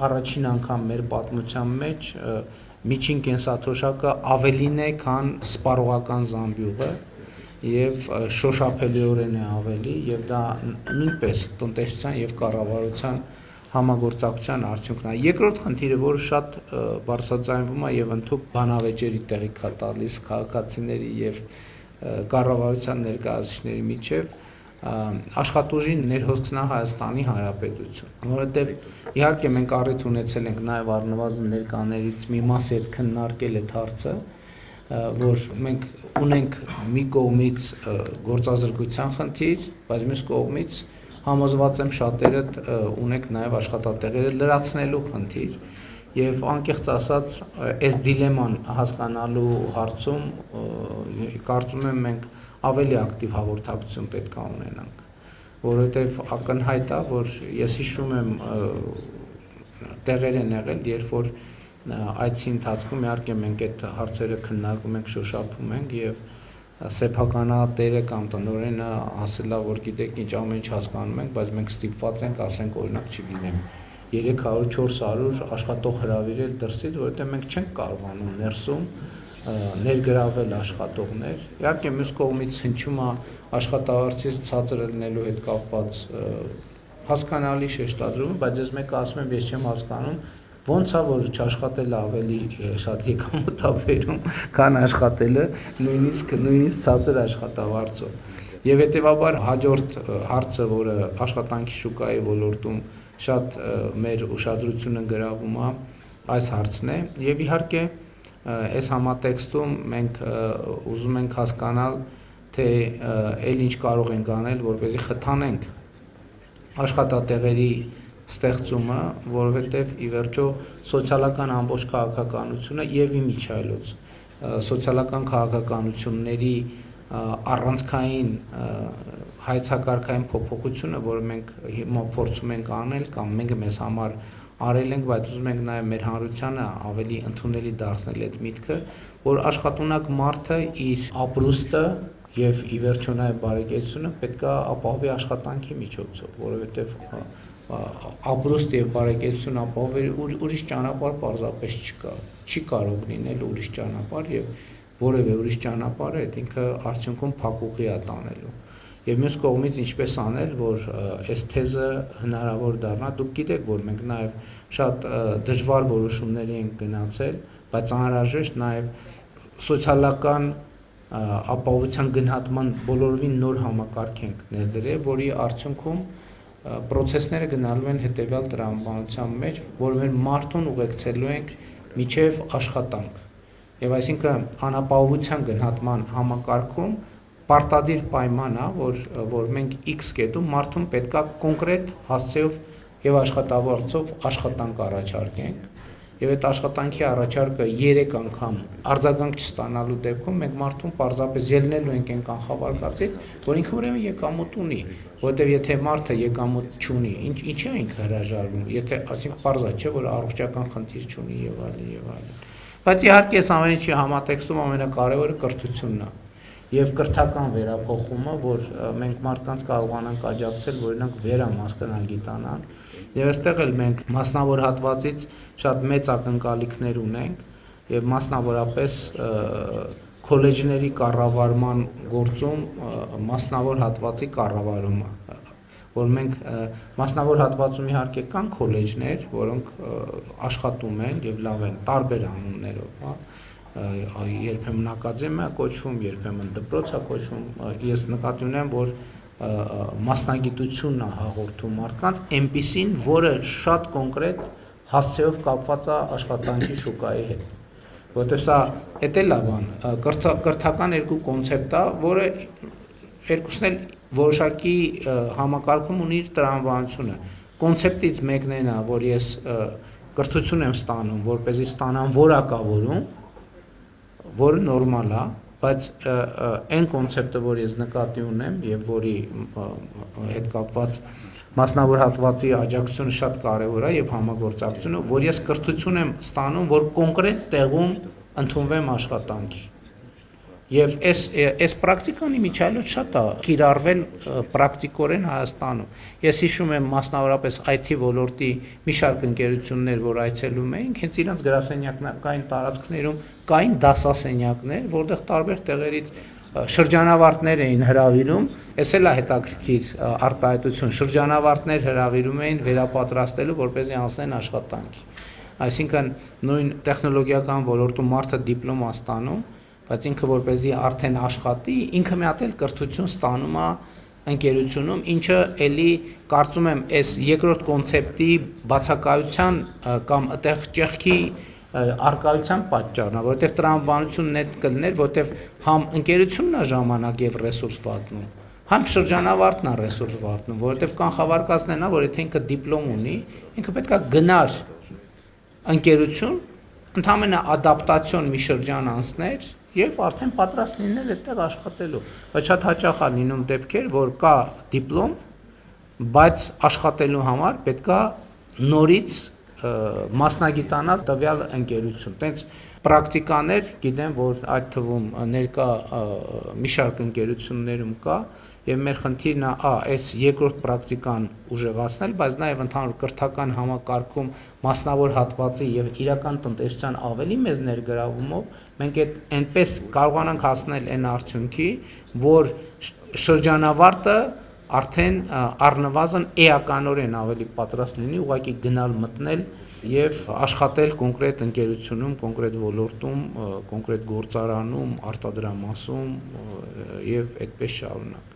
առաջին անգամ մեր պատմության մեջ միջին կենսաթոշակը ավելին է, քան սպառողական զամբյուղը եւ շոշափելիորեն է ավելի եւ դա նույնպես տնտեսության եւ կառավարության համագործակցության արդյունքն է։ Երկրորդ խնդիրը, որը շատ բարձրաձայնվում է եւ ընդհանուր բանավեճերի տեղիք է տալիս քաղաքացիների եւ կառավարության ներկայացուցիչների միջև, աշխատուժի ներհոսքն է Հայաստանի Հանրապետություն, որովհետեւ իհարկե մենք առիթ ունեցել ենք նաեւ առնվազն ներկաներից մի մասի հետ քննարկել այդ հարցը, որ մենք ունենք մի կողմից գործազրկության խնդիր, բայց մյուս կողմից համոզված եմ շատերդ ունենք նաև աշխատատեղերը լրացնելու խնդիր եւ անկեղծ ասած այս դիլեման հասկանալու հարցում կարծում եմ մենք ավելի ակտիվ հաղորդակցություն պետք է ունենանք, որովհետեւ ակնհայտ է, որ ես հիշում եմ տեղեր են եղել, երբ որ այցի ընթացքում իհարկե մենք այդ հարցերը քննարկում ենք, շոշափում ենք եւ սեփականատերը կամ տնօրենը ասել է, որ գիտեք ինչ ամեն ինչ հասկանում ենք, բայց մենք ստիպված ենք, ասենք օրինակ չգիտեմ 300-400 աշխատող հրավիրել դրսից, որովհետեւ մենք չենք կարողանում ներսում ներգրավել աշխատողներ։ Իհարկե մյուս կողմից հնչում է աշխատավարձից ցածր լինելու հետ կապված հասկանալի շեշտադրում, բայց ես մեկը ասում եմ, ես չեմ հասկանում ոնց է որ չաշխատելը ավելի շատ եկամուտ է բերում, քան աշխատելը նույնիսկ ցածր աշխատավարձով։ Եվ հետեւաբար հաջորդ հարցը, որը աշխատանքի շուկայի ոլորտում շատ մեր ուշադրությունը գրավում է, այս հարցն է, եւ իհարկե այս համատեքստում մենք ուզում ենք հասկանալ, թե այլ ինչ կարող ենք անել, որպեսզի խթանենք աշխատատեղերի ստեղծումը, որովհետև ի վերջո սոցիալական ամբողջ քաղաքականությունը եւ իմիջայլոց սոցիալական քաղաքականությունների առանցքային հայեցակարգային փոփոխությունը, որը մենք հիմա փորձում ենք անել կամ մենք մեզ համար արել ենք, բայց ուզում ենք նաեւ մեր հանրությանը ավելի ընդունելի դարձնել այդ միտքը, որ աշխատունակ մարդը իր ապրուստը եւ ի վերջո նաեւ բարեկեցությունը պետք է ապահովի աշխատանքի միջոցով, որովհետեւ ապրուստ եւ բարեկեցություն ապահովել ուրիշ ճանապարհ պարզապես չկա, չի կարող լինել ուրիշ ճանապարհ եւ որևէ ուրիշ ճանապարհ այդ ինքը արդյունքում փակուղի է տանելու։ Եվ մյուս կողմից ինչպես անել, որ այս թեզը հնարավոր դառնա, դուք գիտեք, որ մենք նաեւ շատ դժվար որոշումների ենք գնացել, բայց անհրաժեշտ նաեւ սոցիալական ապահովության գնահատման բոլորովին նոր համակարգ ենք ներդրել, որի արդյունքում պրոցեսները գնալու են հետեւյալ տրամաբանության մեջ, որ մեր մարդուն ուղեկցելու ենք միջև աշխատանք։ Եվ այսինքն անապահովության գնահատման համակարգում պարտադիր պայման է, որ մենք X կետում մարդուն պետքա կոնկրետ հասցեով եւ աշխատավարձով աշխատանք առաջարկենք։ Եվ այդ աշխատանքի առաջարկը 3 անգամ արձագանք չստանալու դեպքում մենք մարդուն պարզապես ելնելու ենք այն կանխավարկածից, որ ինքը ուրեմն եկամուտ ունի, որովհետև եթե մարդը եկամուտ չունի, ինչի է ինքը հրաժարվում, եթե ասենք պարզ է, չէ, որ առողջական խնդիր չունի եւ այլն։ Բայց իհարկե այս ամեն ինչի համատեքստում ամենակարևորը կրթությունն է եւ կրթական վերափոխումը, որ մենք մարդկանց կարողանանք աջակցել, որ նրանք վերամասկնան գիտանան։ Եվ այստեղ էլ մենք մասնավոր հատվածից շատ մեծ ակնկալիքներ ունենք եւ մասնավորապես քոլեջների կառավարման գործում մասնավոր հատվածի կառավարումը, որ մենք մասնավոր հատվածում իհարկե կան քոլեջներ, որոնք աշխատում են եւ լավ են տարբեր անուններով, հա, երբեմն ակադեմիա կոչվում, երբեմն դպրոց է կոչվում, ես նկատի ունեմ, որ մասնագիտությունն է հաղորդում մարդկանց, այնպիսին, որը շատ կոնկրետ հասցեով կապված է աշխատանքի շուկայի հետ։ Որտեղ սա էդ էլ բան, կրթական երկու կոնցեպտ է, որը երկուսն էլ որոշակի համակարգում ունի իր տրամաբանությունը։ Կոնցեպտից մեկն այն է, որ ես կրթություն եմ ստանում, որպեսզի ստանամ որակավորում, որը նորմալ է, բայց այն կոնցեպտը, որ ես նկատի ունեմ եւ որի հետ կապված մասնավոր հատվածի աջակցությունը շատ կարեւոր է եւ համագործակցությունը, որ ես կրթություն եմ ստանում, որ կոնկրետ տեղում ընդունվեմ աշխատանքի։ Եվ այս պրակտիկան իմիջիայլոց շատ է կիրառվել պրակտիկորեն Հայաստանում։ Ես հիշում եմ մասնավորապես IT ոլորտի մի շարք ընկերություններ, որ այցելում էինք, հենց իրենց գրասենյակային տարածքներում կային դասասենյակներ, որտեղ տարբեր տեղերից շրջանավարտներ էին հրավիրում, այս էլ է հետաքրքիր արտահայտություն, շրջանավարտներ հրավիրում էին վերապատրաստելու, որպեսզի անցնեն աշխատանքի։ Այսինքն նույն տեխնոլոգիական ոլորտում մարդը դիպլոմ է ստանում, բայց ինքը որպեսզի արդեն աշխատի, ինքը մի հատ էլ կրթություն ստանում է ընկերությունում, ինչը էլի կարծում եմ այս երկրորդ կոնցեպտի բացակայության կամ այդտեղ ճեղքի արկայության պատճառն է, որովհետև տրամաբանությունն այդ կլներ, որովհետև համ ընկերությունն է ժամանակ եւ ռեսուրս վատնում, համ շրջանավարտն է ռեսուրս վատնում, որովհետև կանխավարկածն է, որ եթե ինքը դիպլոմ ունի, ինքը պետք է գնար ընկերություն, ընդհանրապես ադապտացիոն մի շրջան անցներ եւ արդեն պատրաստ լինել այդտեղ աշխատելու։ Բայց շատ հաճախ է լինում դեպքեր, որ կա դիպլոմ, բայց աշխատելու համար պետք է նորից մասնագիտանալ տվյալ ընկերություն։ Տենց պրակտիկաներ գիտեմ, որ այդ թվում ներկա մի շարք ընկերություններում կա եւ մեր խնդիրն է այս երկրորդ պրակտիկան ուժեղացնել, բայց նաեւ ընդհանուր կրթական համակարգում մասնավոր հատվածի եւ իրական տնտեսության ավելի մեծ ներգրավումով մենք այնպես կարողանանք հասնել այն արդյունքի, որ շրջանավարտը արդեն առնվազն էականորեն ավելի պատրաստ լինի ուղղակի գնալ մտնել եւ աշխատել կոնկրետ ընկերությունում, կոնկրետ ոլորտում, կոնկրետ գործարանում, արտադրամասում եւ այդպես շարունակ։